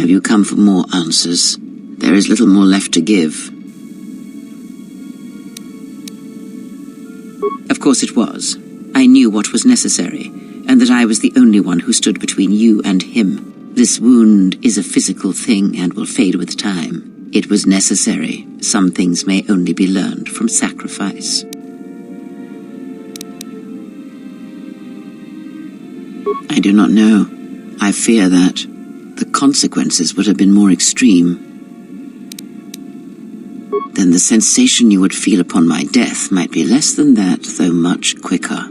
Have you come for more answers? There is little more left to give. Of course it was. I knew what was necessary, and that I was the only one who stood between you and him. This wound is a physical thing and will fade with time. It was necessary. Some things may only be learned from sacrifice. I do not know. I fear that the consequences would have been more extreme. Then the sensation you would feel upon my death might be less than that, though much quicker.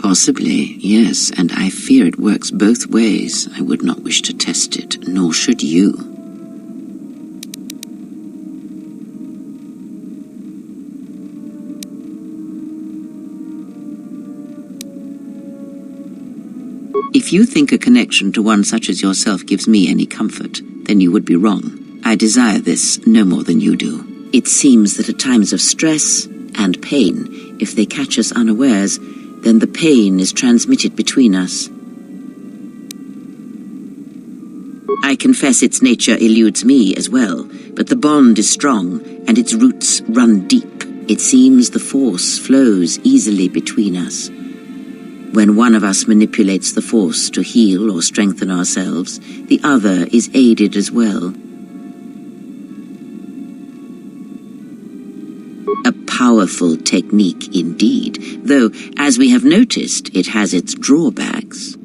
Possibly, yes, and I fear it works both ways. I would not wish to test it, nor should you. If you think a connection to one such as yourself gives me any comfort, then you would be wrong. I desire this no more than you do. It seems that at times of stress and pain, if they catch us unawares, then the pain is transmitted between us. I confess its nature eludes me as well, but the bond is strong and its roots run deep. It seems the force flows easily between us. When one of us manipulates the force to heal or strengthen ourselves, the other is aided as well. A powerful technique indeed, though, as we have noticed, it has its drawbacks.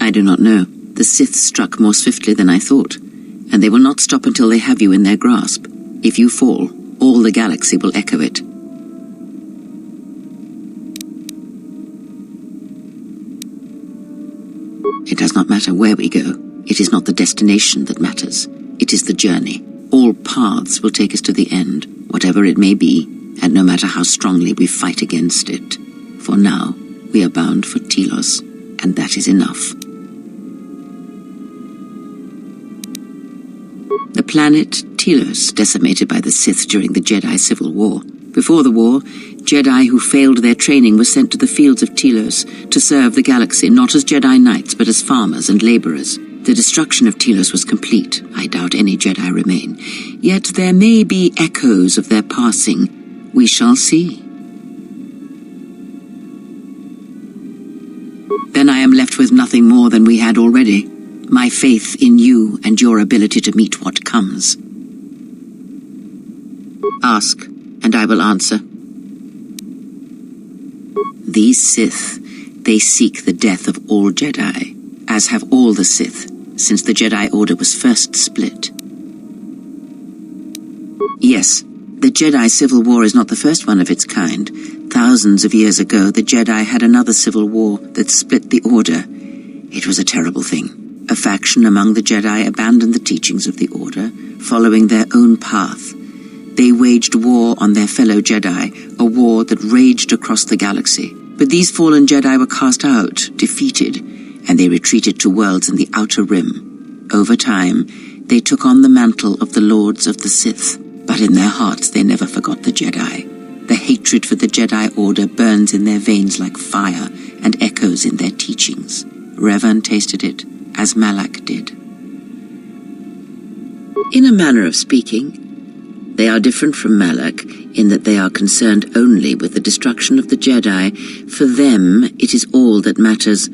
I do not know. The Sith struck more swiftly than I thought, and they will not stop until they have you in their grasp. If you fall, all the galaxy will echo it. It does not matter where we go. It is not the destination that matters. It is the journey. All paths will take us to the end, whatever it may be, and no matter how strongly we fight against it. For now, we are bound for Telos, and that is enough. The planet Telos, decimated by the Sith during the Jedi Civil War. Before the war, Jedi who failed their training were sent to the fields of Telos to serve the galaxy, not as Jedi Knights, but as farmers and laborers. The destruction of Telos was complete. I doubt any Jedi remain. Yet there may be echoes of their passing. We shall see. Then I am left with nothing more than we had already. My faith in you and your ability to meet what comes. Ask, and I will answer. These Sith, they seek the death of all Jedi, as have all the Sith, since the Jedi Order was first split. Yes, the Jedi Civil War is not the first one of its kind. Thousands of years ago, the Jedi had another civil war that split the Order. It was a terrible thing. A faction among the Jedi abandoned the teachings of the Order, following their own path. They waged war on their fellow Jedi, a war that raged across the galaxy. But these fallen Jedi were cast out, defeated, and they retreated to worlds in the Outer Rim. Over time, they took on the mantle of the Lords of the Sith, but in their hearts they never forgot the Jedi. The hatred for the Jedi Order burns in their veins like fire and echoes in their teachings. Revan tasted it, as Malak did. In a manner of speaking, they are different from Malak in that they are concerned only with the destruction of the Jedi. For them, it is all that matters,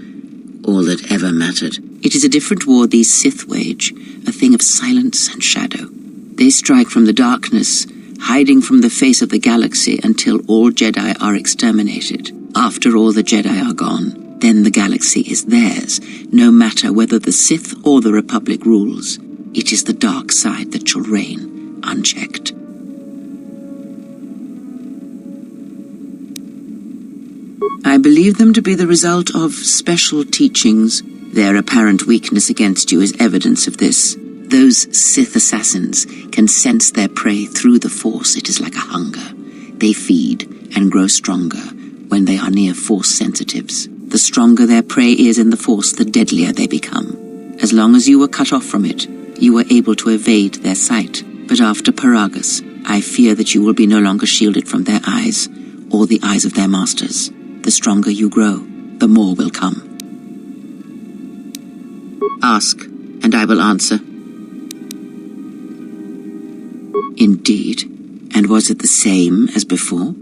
all that ever mattered. It is a different war these Sith wage, a thing of silence and shadow. They strike from the darkness, hiding from the face of the galaxy until all Jedi are exterminated. After all the Jedi are gone, then the galaxy is theirs, no matter whether the Sith or the Republic rules. It is the dark side that shall reign, unchecked. I believe them to be the result of special teachings. Their apparent weakness against you is evidence of this. Those Sith assassins can sense their prey through the Force. It is like a hunger. They feed and grow stronger when they are near Force sensitives. The stronger their prey is in the Force, the deadlier they become. As long as you were cut off from it, you were able to evade their sight. But after Paragus, I fear that you will be no longer shielded from their eyes, or the eyes of their masters. The stronger you grow, the more will come. Ask, and I will answer. Indeed. And was it the same as before?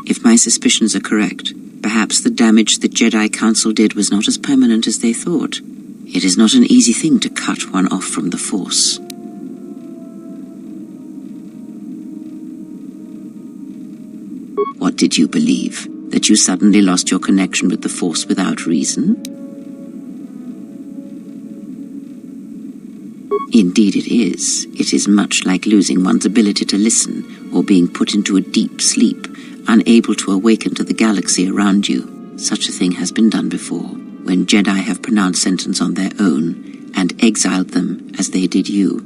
If my suspicions are correct, perhaps the damage the Jedi Council did was not as permanent as they thought. It is not an easy thing to cut one off from the Force. What did you believe? That you suddenly lost your connection with the Force without reason? Indeed it is. It is much like losing one's ability to listen, or being put into a deep sleep, unable to awaken to the galaxy around you. Such a thing has been done before, when Jedi have pronounced sentence on their own, and exiled them as they did you.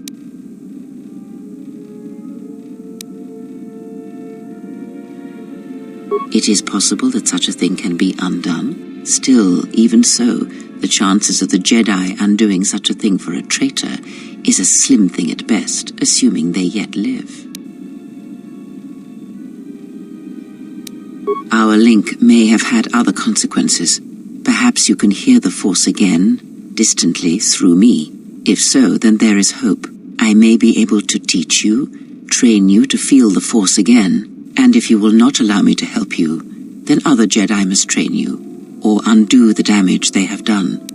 It is possible that such a thing can be undone. Still, even so, the chances of the Jedi undoing such a thing for a traitor is a slim thing at best, assuming they yet live. Our link may have had other consequences. Perhaps you can hear the Force again, distantly, through me. If so, then there is hope. I may be able to teach you, train you to feel the Force again. And if you will not allow me to help you, then other Jedi must train you, or undo the damage they have done.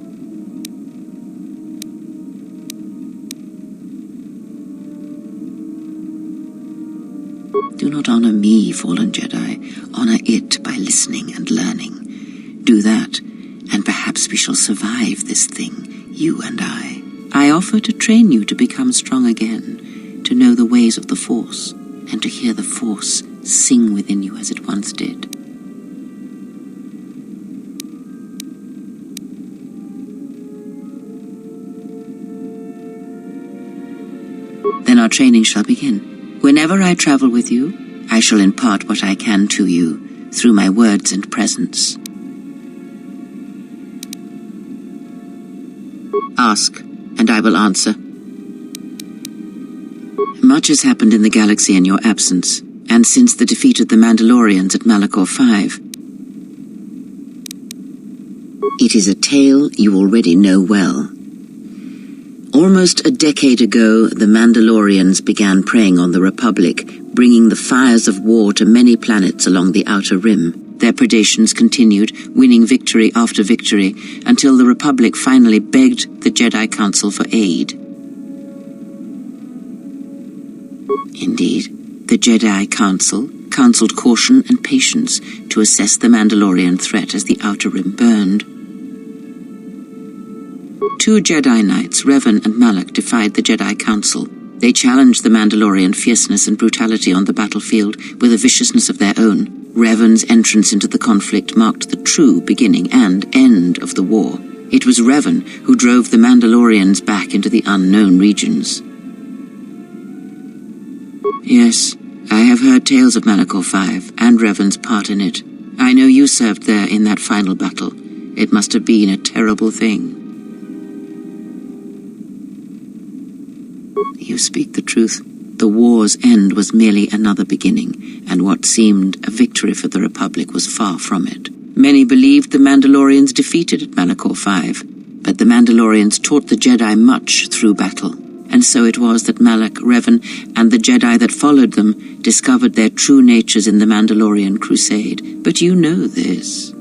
Do not honor me, fallen Jedi. Honor it by listening and learning. Do that, and perhaps we shall survive this thing, you and I. I offer to train you to become strong again, to know the ways of the Force, and to hear the Force sing within you as it once did. Then our training shall begin. Whenever I travel with you, I shall impart what I can to you through my words and presence. Ask, and I will answer. Much has happened in the galaxy in your absence, and since the defeat of the Mandalorians at Malachor 5. It is a tale you already know well. Almost a decade ago, the Mandalorians began preying on the Republic, bringing the fires of war to many planets along the Outer Rim. Their predations continued, winning victory after victory, until the Republic finally begged the Jedi Council for aid. Indeed, the Jedi Council counseled caution and patience to assess the Mandalorian threat as the Outer Rim burned. 2 Jedi Knights, Revan and Malak, defied the Jedi Council. They challenged the Mandalorian fierceness and brutality on the battlefield with a viciousness of their own. Revan's entrance into the conflict marked the true beginning and end of the war. It was Revan who drove the Mandalorians back into the unknown regions. Yes, I have heard tales of Malachor 5 and Revan's part in it. I know you served there in that final battle. It must have been a terrible thing. You speak the truth. The war's end was merely another beginning, and what seemed a victory for the Republic was far from it. Many believed the Mandalorians defeated at Malachor 5, but the Mandalorians taught the Jedi much through battle, and so it was that Malak, Revan, and the Jedi that followed them discovered their true natures in the Mandalorian crusade. But you know this.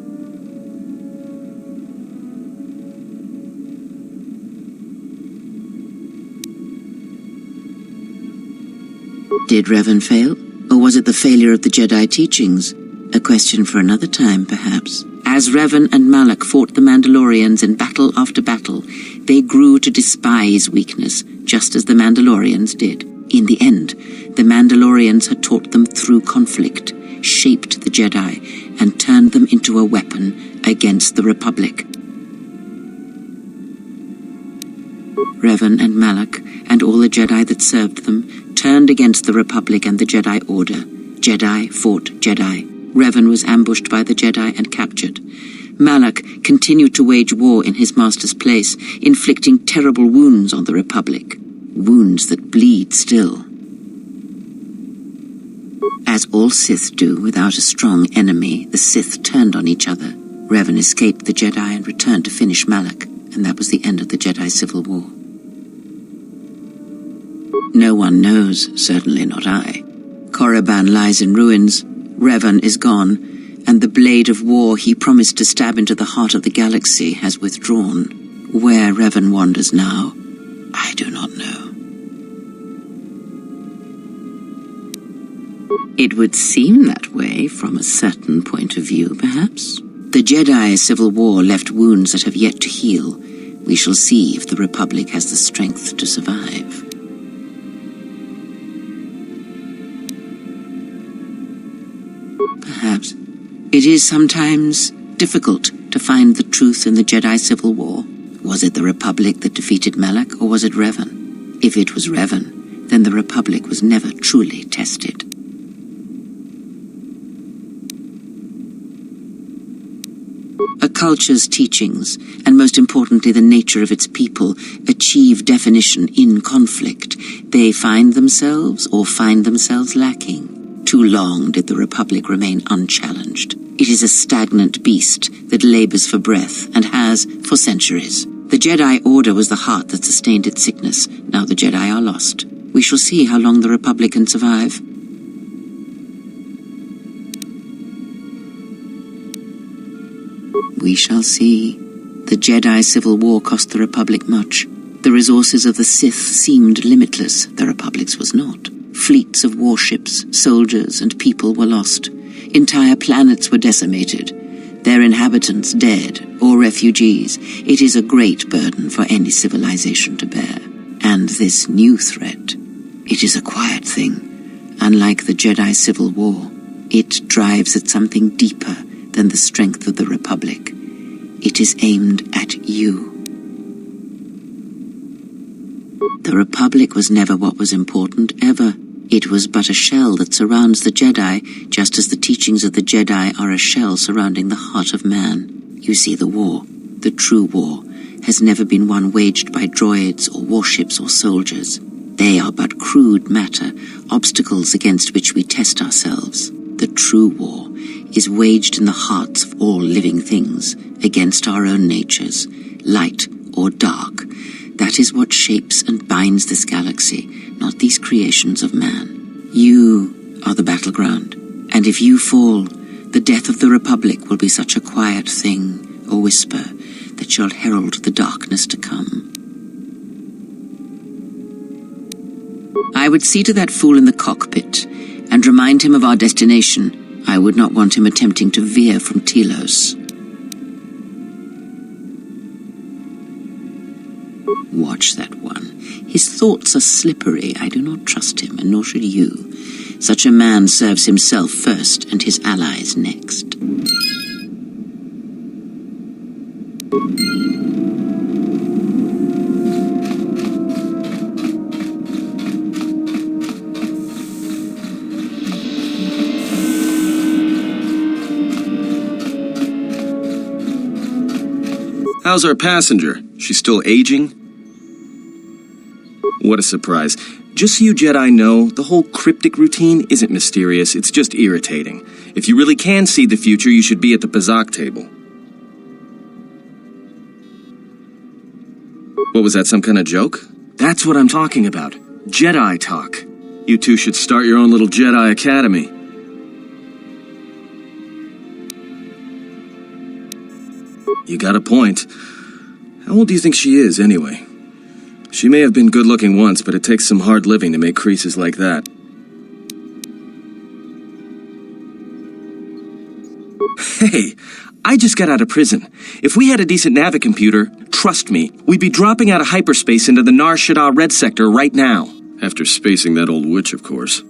Did Revan fail, or was it the failure of the Jedi teachings? A question for another time, perhaps. As Revan and Malak fought the Mandalorians in battle after battle, they grew to despise weakness, just as the Mandalorians did. In the end, the Mandalorians had taught them through conflict, shaped the Jedi, and turned them into a weapon against the Republic. Revan and Malak, and all the Jedi that served them, turned against the Republic and the Jedi Order. Jedi fought Jedi. Revan was ambushed by the Jedi and captured. Malak continued to wage war in his master's place, inflicting terrible wounds on the Republic. Wounds that bleed still. As all Sith do without a strong enemy, the Sith turned on each other. Revan escaped the Jedi and returned to finish Malak, and that was the end of the Jedi Civil War. No one knows, certainly not I. Korriban lies in ruins, Revan is gone, and the blade of war he promised to stab into the heart of the galaxy has withdrawn. Where Revan wanders now, I do not know. It would seem that way from a certain point of view, perhaps. The Jedi Civil War left wounds that have yet to heal. We shall see if the Republic has the strength to survive. Perhaps. It is sometimes difficult to find the truth in the Jedi Civil War. Was it the Republic that defeated Malak, or was it Revan? If it was Revan, then the Republic was never truly tested. A culture's teachings, and most importantly the nature of its people, achieve definition in conflict. They find themselves lacking. Too long did the Republic remain unchallenged. It is a stagnant beast that labors for breath, and has for centuries. The Jedi Order was the heart that sustained its sickness. Now the Jedi are lost. We shall see how long the Republic can survive. We shall see. The Jedi Civil War cost the Republic much. The resources of the Sith seemed limitless. The Republic's was not. Fleets of warships, soldiers, and people were lost. Entire planets were decimated. Their inhabitants dead or refugees. It is a great burden for any civilization to bear. And this new threat, it is a quiet thing. Unlike the Jedi Civil War, it drives at something deeper than the strength of the Republic. It is aimed at you. The Republic was never what was important, ever. It was but a shell that surrounds the Jedi, just as the teachings of the Jedi are a shell surrounding the heart of man. You see, the war, the true war, has never been one waged by droids or warships or soldiers. They are but crude matter, obstacles against which we test ourselves. The true war is waged in the hearts of all living things, against our own natures, light or dark. That is what shapes and binds this galaxy, not these creations of man. You are the battleground, and if you fall, the death of the Republic will be such a quiet thing, a whisper, that shall herald the darkness to come. I would see to that fool in the cockpit, and remind him of our destination. I would not want him attempting to veer from Telos. Watch that one. His thoughts are slippery. I do not trust him, and nor should you. Such a man serves himself first, and his allies next. How's our passenger? She's still aging? What a surprise. Just so you Jedi know, the whole cryptic routine isn't mysterious, it's just irritating. If you really can see the future, you should be at the Pazak table. What was that, some kind of joke? That's what I'm talking about. Jedi talk. You two should start your own little Jedi Academy. You got a point. How old do you think she is, anyway? She may have been good-looking once, but it takes some hard living to make creases like that. Hey, I just got out of prison. If we had a decent Navicomputer, trust me, we'd be dropping out of hyperspace into the Nar Shaddaa Red Sector right now. After spacing that old witch, of course.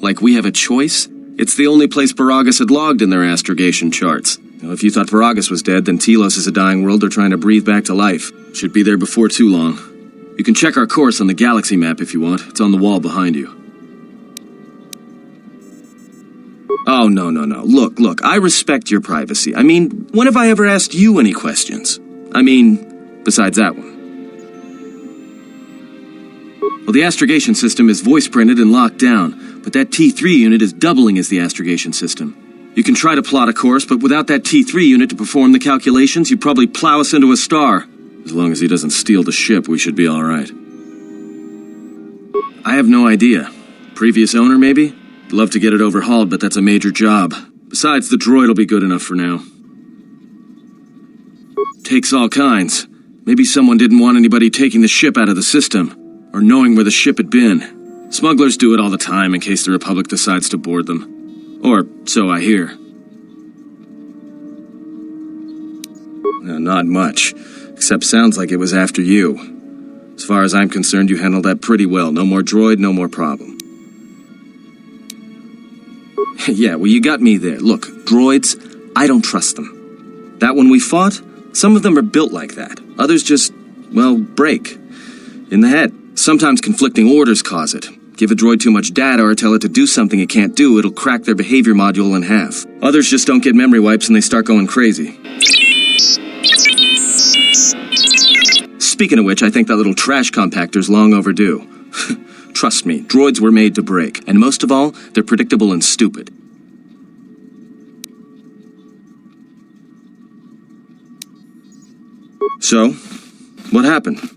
Like we have a choice? It's the only place Paragus had logged in their astrogation charts. Now, if you thought Paragus was dead, then Telos is a dying world they're trying to breathe back to life. Should be there before too long. You can check our course on the galaxy map if you want. It's on the wall behind you. Oh, no. Look, I respect your privacy. I mean, when have I ever asked you any questions? I mean, besides that one. Well, the astrogation system is voice-printed and locked down, but that T3 unit is doubling as the astrogation system. You can try to plot a course, but without that T3 unit to perform the calculations, you'd probably plow us into a star. As long as he doesn't steal the ship, we should be all right. I have no idea. Previous owner, maybe? I'd love to get it overhauled, but that's a major job. Besides, the droid will be good enough for now. Takes all kinds. Maybe someone didn't want anybody taking the ship out of the system, or knowing where the ship had been. Smugglers do it all the time in case the Republic decides to board them. Or so I hear. No, not much. Except sounds like it was after you. As far as I'm concerned, you handled that pretty well. No more droid, no more problem. Yeah, well, you got me there. Look, droids, I don't trust them. That one we fought, some of them are built like that. Others just, well, break. In the head. Sometimes conflicting orders cause it. Give a droid too much data or tell it to do something it can't do, it'll crack their behavior module in half. Others just don't get memory wipes and they start going crazy. Speaking of which, I think that little trash compactor's long overdue. Trust me, droids were made to break, and most of all, they're predictable and stupid. So, what happened?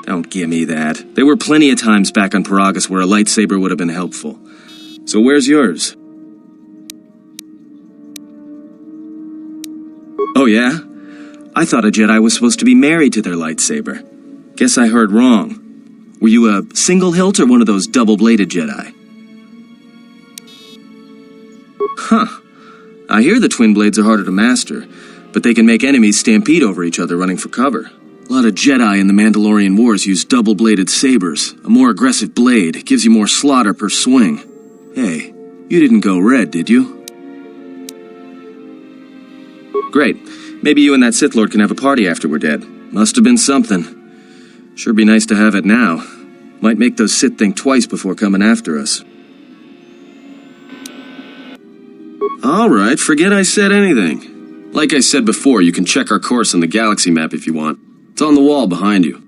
Don't give me that. There were plenty of times back on Paragus where a lightsaber would have been helpful. So where's yours? Oh yeah? I thought a Jedi was supposed to be married to their lightsaber. Guess I heard wrong. Were you a single hilt or one of those double-bladed Jedi? Huh. I hear the twin blades are harder to master, but they can make enemies stampede over each other running for cover. A lot of Jedi in the Mandalorian Wars use double-bladed sabers. A more aggressive blade gives you more slaughter per swing. Hey, you didn't go red, did you? Great. Maybe you and that Sith Lord can have a party after we're dead. Must have been something. Sure be nice to have it now. Might make those Sith think twice before coming after us. Alright, forget I said anything. Like I said before, you can check our course on the galaxy map if you want. It's on the wall behind you.